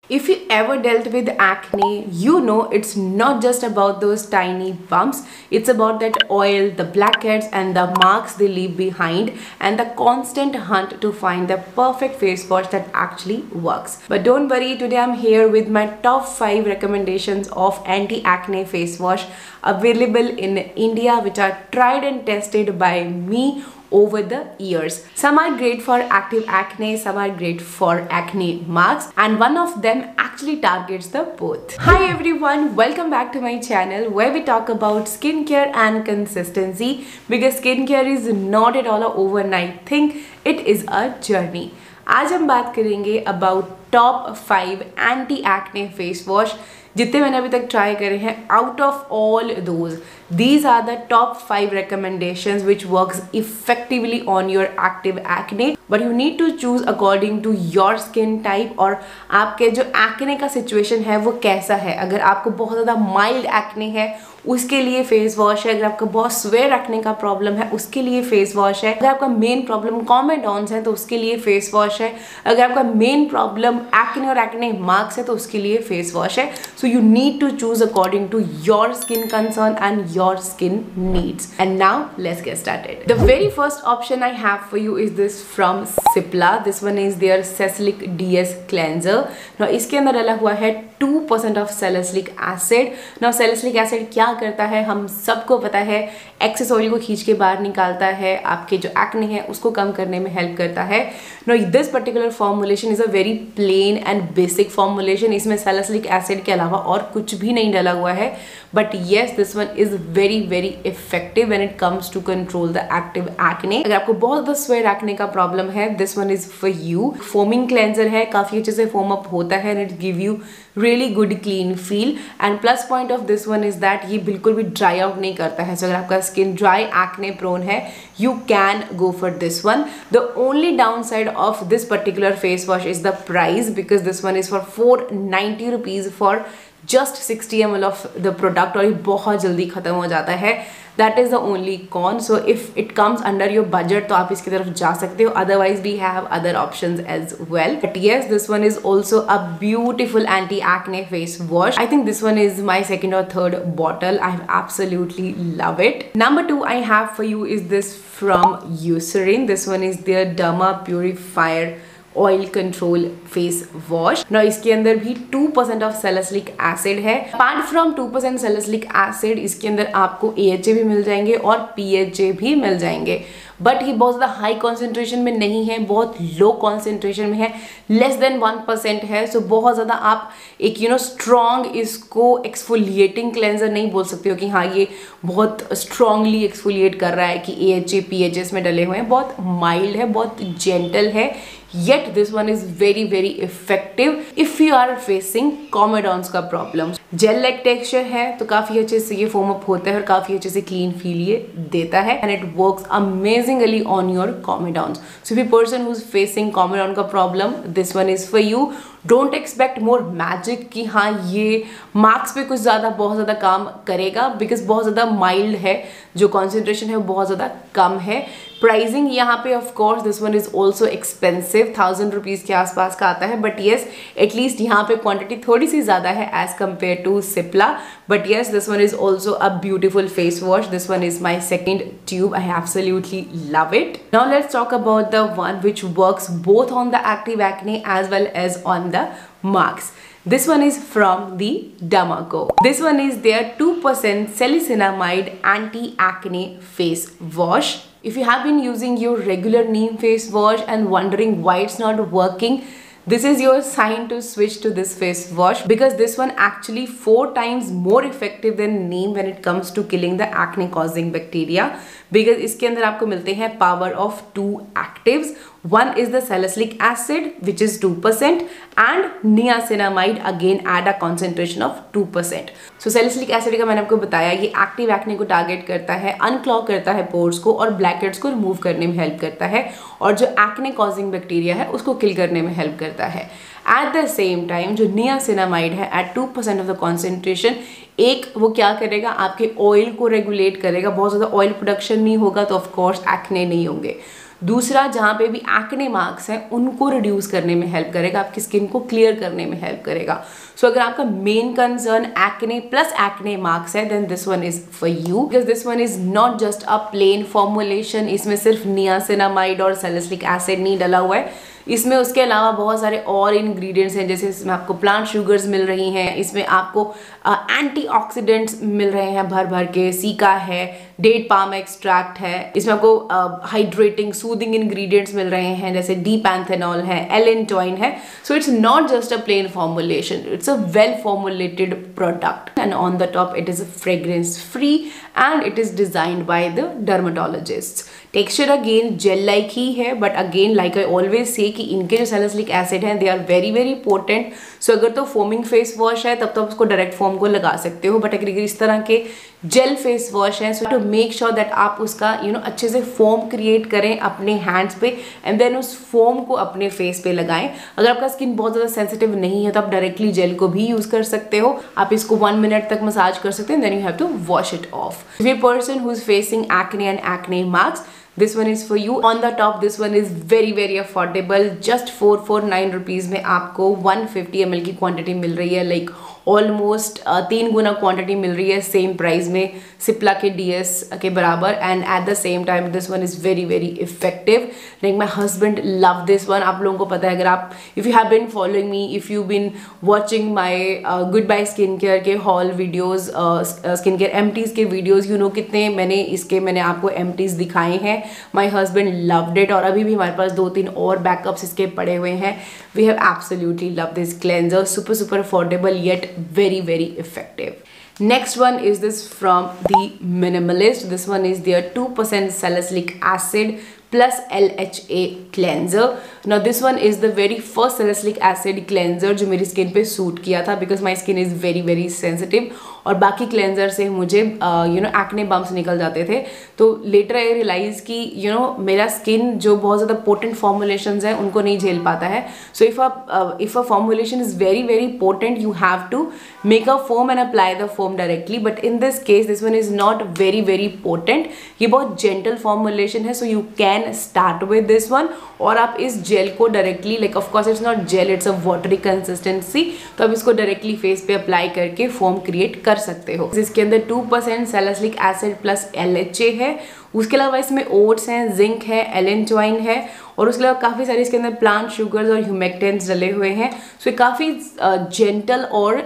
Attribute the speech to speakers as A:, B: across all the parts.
A: If you ever dealt with acne, you know it's not just about those tiny bumps. It's about that oil, the blackheads and the marks they leave behind, and the constant hunt to find the perfect face wash that actually works. But don't worry, today I'm here with my top 5 recommendations of anti-acne face wash available in India, which are tried and tested by me over the years. Some are great for active acne, some are great for acne marks, and one of them actually targets the both. Hi everyone, welcome back to my channel where we talk about skincare and consistency, because skincare is not at all an overnight thing, it is a journey. आज हम बात करेंगे about top 5 anti acne face wash जितने मैंने अभी तक try करे हैं. Out of all those, these are the top 5 recommendations which works effectively on your active acne, but you need to choose according to your skin type और आपके जो acne का situation है वो कैसा है. अगर आपको बहुत ज़्यादा mild acne है उसके लिए फेस वॉश है. अगर आपका बहुत स्वेयर रखने का प्रॉब्लम है उसके लिए फेस वॉश है. अगर आपका मेन प्रॉब्लम कॉमेडॉन्स है तो उसके लिए फेस वॉश है. अगर आपका मेन प्रॉब्लम एक्ने और एक्ने मार्क्स है तो उसके लिए फेस वॉश है. So you need to choose according to your skin concern and your skin needs. And now let's get started. The very first option I have for you is this from Cipla. This one is their salicylic DS cleanser. Now इसके अंदर डाला हुआ है 2% of salicylic acid. Now salicylic acid क्या करता है हम सबको पता है, एक्सेस ऑयल को खींच के बाहर निकालता है, आपके जो एक्ने है उसको कम करने में हेल्प करता है. No this particular formulation is a very plain and basic formulation. इसमें सैलिसिलिक एसिड के अलावा और कुछ भी नहीं डाला हुआ है, but yes this one is very very effective when it comes to control the active acne. अगर आपको बहुत ज़्यादा स्वेयर एक्ने का प्रॉब्लम है, this one is for you. Foaming cleanser है, काफ़ी अच्छे से फोम अप होता है and it give you really good clean feel. and plus point of this one is that ये बिल्कुल भी dry out नहीं करता है. so अगर आपका skin dry acne prone है, you can go for this one. the only downside of this particular face wash is the price, because this one is for 490 rupees for just 60 ml of the product और ये बहुत जल्दी खत्म हो जाता है. That is the only con. so if it comes under your budget तो आप इसकी तरफ जा सकते हो. otherwise we have other options as well. but yes, this one is also a beautiful anti-acne face wash. I think this one is my second or third bottle. I absolutely love it. Number 2 I have for you is this from Eucerin. this one is their Derma Purifier oil control face wash. ना इसके अंदर भी 2% of salicylic acid है. Apart from 2% salicylic acid इसके अंदर आपको AHA भी मिल जाएंगे और PHA भी मिल जाएंगे, बट ये बहुत ज़्यादा हाई कॉन्सेंट्रेशन में नहीं है, बहुत लो कॉन्सेंट्रेशन में है, लेस देन 1% है. सो बहुत ज़्यादा आप एक स्ट्रॉन्ग इसको एक्सफोलिएटिंग क्लेंजर नहीं बोल सकते हो कि हाँ ये बहुत स्ट्रॉन्गली एक्सफोलिएट कर रहा है कि AHA PHA इसमें डले हुए हैं. बहुत माइल्ड है, बहुत जेंटल है, yet this one is very very effective if you are facing comedons का problem. जेल लाइक टेक्सचर है तो काफ़ी अच्छे से ये फोम अप होता है और काफ़ी अच्छे से क्लीन फील ये देता है, and it works amazingly on your comedons. so if a person who's facing comedon का problem, this one is for you. Don't expect more magic कि हाँ ये मार्क्स पे कुछ ज़्यादा बहुत ज़्यादा काम करेगा, बिकॉज बहुत ज़्यादा माइल्ड है, जो कॉन्सेंट्रेशन है वो बहुत ज़्यादा कम है. प्राइसिंग यहाँ पे of course this one is also expensive, 1000 rupees के आसपास का आता है, बट येस एटलीस्ट यहाँ पे क्वांटिटी थोड़ी सी ज़्यादा है as compare to Cipla. But yes this one is also a beautiful face wash. This one is my second tube. I absolutely love it. Now let's talk about the one which works both on the active acne as well as on the marks. This one is from the Dermaco. This one is their 2% salicylamide anti-acne face wash. If you have been using your regular neem face wash and wondering why it's not working, this is your sign to switch to this face wash, because this one actually 4 times more effective than neem when it comes to killing the acne causing bacteria. because इसके अंदर आपको मिलते हैं power of 2 actives. One is the salicylic acid which is 2% and niacinamide again at a concentration of 2%. So salicylic acid का मैंने आपको बताया ये एक्टिव एक्ने को टारगेट करता है, अनक्लॉग करता है पोर्स को और ब्लैकहेड्स को रिमूव करने में हेल्प करता है और जो एक्ने कॉजिंग बैक्टीरिया है उसको किल करने में हेल्प करता है. एट द सेम टाइम जो नियासिनामाइड है एट 2% ऑफ द कॉन्सेंट्रेशन, एक वो क्या करेगा आपके ऑयल को रेगुलेट करेगा, बहुत ज़्यादा ऑयल प्रोडक्शन नहीं होगा तो ऑफकोर्स एक्ने नहीं होंगे. दूसरा, जहाँ पे भी एक्ने मार्क्स हैं उनको रिड्यूस करने में हेल्प करेगा, आपकी स्किन को क्लियर करने में हेल्प करेगा। सो अगर आपका main concern acne plus acne marks है, then this one is for you, because this one is not just a plain formulation. इसमें सिर्फ नियासिनामाइड और सैलिसिलिक एसिड नहीं डला हुआ है, इसमें उसके अलावा बहुत सारे और इंग्रेडिएंट्स हैं, जैसे इसमें आपको प्लांट शुगर्स मिल रही हैं, इसमें आपको एंटीऑक्सीडेंट्स मिल रहे हैं भर भर के, सीका है, डेट पाम एक्सट्रैक्ट है, इसमें आपको हाइड्रेटिंग सूदिंग इंग्रेडिएंट्स मिल रहे हैं जैसे डी पैंथेनॉल है, एलेंटॉइन है। So it's not just a plain formulation, it's a well formulated product and on the top it is fragrance free and it is designed by the dermatologist. Texture again gel like ही है, but again like I always say कि इनके जो salicylic acid हैं they are very very potent. So अगर तो foaming face wash है तब तो आप उसको डायरेक्ट फोम को लगा सकते हो, बट अगर इस तरह के जेल फेस वॉश है, सो टू मेक श्योर दैट आप उसका अच्छे से फोम क्रिएट करें अपने हैंड्स पे एंड देन उस फोम को अपने फेस पे लगाएं। अगर आपका स्किन बहुत ज़्यादा सेंसिटिव नहीं है तो आप डायरेक्टली जेल को भी यूज़ कर सकते हो, आप इसको 1 मिनट तक मसाज कर सकते हैं, then you have to wash it off. If a person who is facing acne and acne marks, this one is for you. On the top this one is very very affordable, just 449 rupees में आपको 150 ml की quantity मिल रही है, like almost 3 गुना quantity मिल रही है same price में सिप्ला के DS के बराबर, and eight the same time this one is very very effective. Like my husband love this one. आप लोगों को पता है, अगर आप if you have been following me, if you been watching my good by skin care के hall videos, skin care एमटीज़ के videos, you know कितने मैंने आपको एमटीज़ दिखाए हैं। माई हस्बैंड लव्ड इट, और अभी भी हमारे पास 2-3 और बैकअप्स इसके पड़े हुए हैं। We have absolutely love this cleanser, super affordable yet very very effective. Next one is this from the Minimalist. This one is their 2% salicylic acid plus LHA cleanser. Now this one is the very first salicylic acid cleanser जो मेरी skin पे suit किया था, because my skin is very very sensitive, और बाकी cleanser से मुझे acne bumps निकल जाते थे। तो लेटर आई रियलाइज कि मेरा स्किन जो बहुत ज़्यादा पोटेंट फॉर्मुलेशंस हैं उनको नहीं झेल पाता है। So if a formulation is very very potent, you have to make a foam and apply the foam directly, but in this case this one is not very very potent. ये बहुत gentle formulation है, so you can start with this one, और आप इस gel को directly, like of course it's not gel, it's a watery consistency, तो आप इसको डायरेक्टली फेस पे अप्लाई करके फोम क्रिएट कर सकते हो। इसके अंदर 2% सैलिसिलिक एसिड प्लस LHA है, उसके अलावा इसमें ओट्स हैं, जिंक है, एलेंटॉइन है, और उसके अलावा काफ़ी सारे इसके अंदर प्लांट शुगर्स और ह्यूमेक्टेंट्स डले हुए हैं। सो ये काफ़ी जेंटल और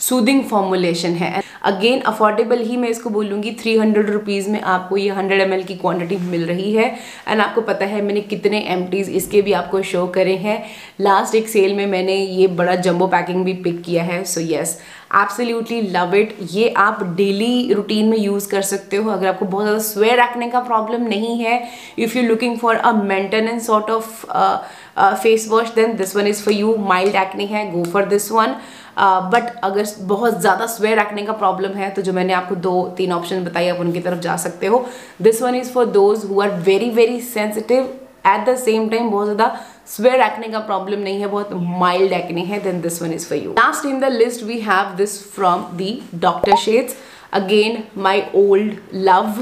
A: सूदिंग फॉर्मुलेशन है। अगेन अफोर्डेबल ही मैं इसको बोलूँगी, 300 रुपीज़ में आपको ये 100 ml की क्वांटिटी मिल रही है। एंड आपको पता है मैंने कितने एमटीज़ इसके भी आपको शो करे हैं। लास्ट एक सेल में मैंने ये बड़ा जंबो पैकिंग भी पिक किया है। So yes, absolutely love it. ये आप डेली रूटीन में यूज़ कर सकते हो अगर आपको बहुत ज़्यादा स्वेयर एक्ने का प्रॉब्लम नहीं है। If you looking for a maintenance sort of face wash, then this one is for you. Mild acne है, go for this one. But अगर बहुत ज़्यादा स्वेयर एक्ने का प्रॉब्लम है तो जो मैंने आपको 2-3 ऑप्शन बताई आप उनकी तरफ जा सकते हो। This one is for those who are very very sensitive, at the same time बहुत ज़्यादा स्वेयर एक्ने का प्रॉब्लम नहीं है, बहुत माइल्ड एक्ने है, then this one is for you. Last in the list we have this from the doctor Sheth's. Again my old love.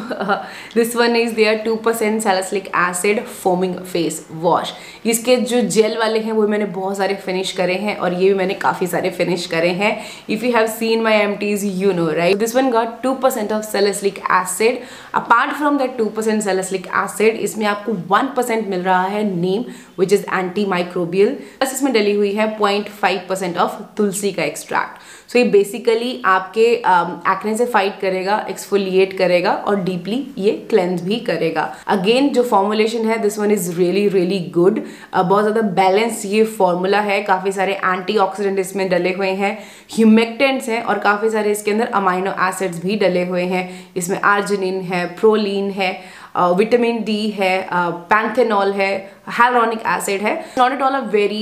A: This one is their 2% salicylic acid foaming face wash. इसके जो jail वाले हैं वो मैंने बहुत सारे finish करे हैं और ये भी मैंने काफ़ी सारे फिनिश करे हैं। If you have seen my empties, you know, right? This one got 2% of salicylic acid. Apart from that 2% salicylic acid, इसमें आपको 1% मिल रहा है नीम, which is antimicrobial. बस इसमें डली हुई है 0.5% ऑफ तुलसी का एक्सट्रैक्ट। सो ये बेसिकली आपके एक्ने से फाइट करेगा, एक्सफोलिएट करेगा और डीपली ये क्लेंज भी करेगा। अगेन जो फॉर्मुलेशन है this one is really really good. बहुत ज़्यादा बैलेंस ये फॉर्मूला है, काफ़ी सारे एंटीऑक्सीडेंट इसमें डले हुए हैं, ह्यूमेक्टेंट्स हैं और काफ़ी सारे इसके अंदर अमाइनो एसिड्स भी डले हुए हैं। इसमें आर्जिनिन है, प्रोलीन है, विटामिन डी है, पैंथेनॉल है, hyaluronic acid है। Not at all a very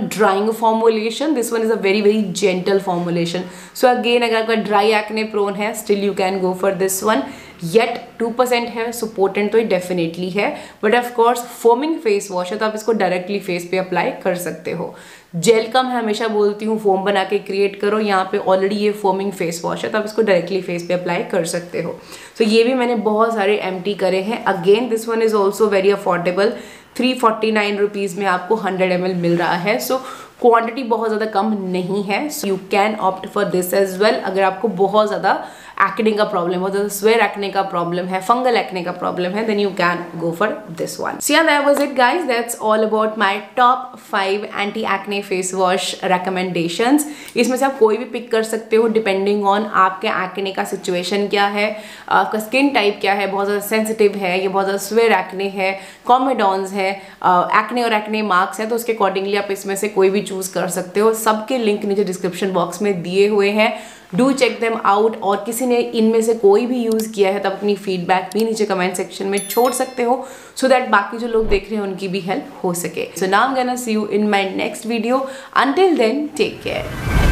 A: drying formulation. This one is a very very gentle formulation. So again अगर आपका dry acne prone है, still you can go for this one. Yet 2% है, सो potent तो ये definitely है, but of course foaming face wash है तो आप इसको डायरेक्टली फेस पे अप्लाई कर सकते हो। जेल का मैं हमेशा बोलती हूँ फोम बना के क्रिएट करो, यहाँ पे ऑलरेडी ये फोमिंग फेस वॉश है तो आप इसको डायरेक्टली फेस पे अप्लाई कर सकते हो। तो ये भी मैंने बहुत सारे एम्प्टी करे हैं। Again this one is also very affordable, 349 rupees में आपको 100 ml मिल रहा है। सो क्वांटिटी बहुत ज़्यादा कम नहीं है, so you can opt for this as well. अगर आपको बहुत ज़्यादा एक्ने का प्रॉब्लम हो, तो स्वेयर एक्ने का प्रॉब्लम है, फंगल एक्ने का प्रॉब्लम है, then you can go for this one. So yeah, that was it guys, that's all about my top 5 anti acne face wash recommendations। इसमें से आप कोई भी पिक कर सकते हो डिपेंडिंग ऑन आपके एक्ने का सिचुएशन क्या है, आपका स्किन टाइप क्या है, बहुत ज़्यादा सेंसिटिव है या बहुत ज़्यादा स्वेयर एक्ने है, कॉमेडॉन्स है, एक्ने और एक्ने मार्क्स है, तो उसके अकॉर्डिंगली आप इसमें से कोई भी चूज कर सकते हो। सबके लिंक नीचे डिस्क्रिप्शन बॉक्स में दिए हुए हैं, डू चेक देम आउट। और किसी ने इनमें से कोई भी यूज़ किया है तो अपनी फीडबैक भी नीचे कमेंट सेक्शन में छोड़ सकते हो, सो दैट बाकी जो लोग देख रहे हैं उनकी भी हेल्प हो सके। So now I am gonna see you in my next video. Until then take care.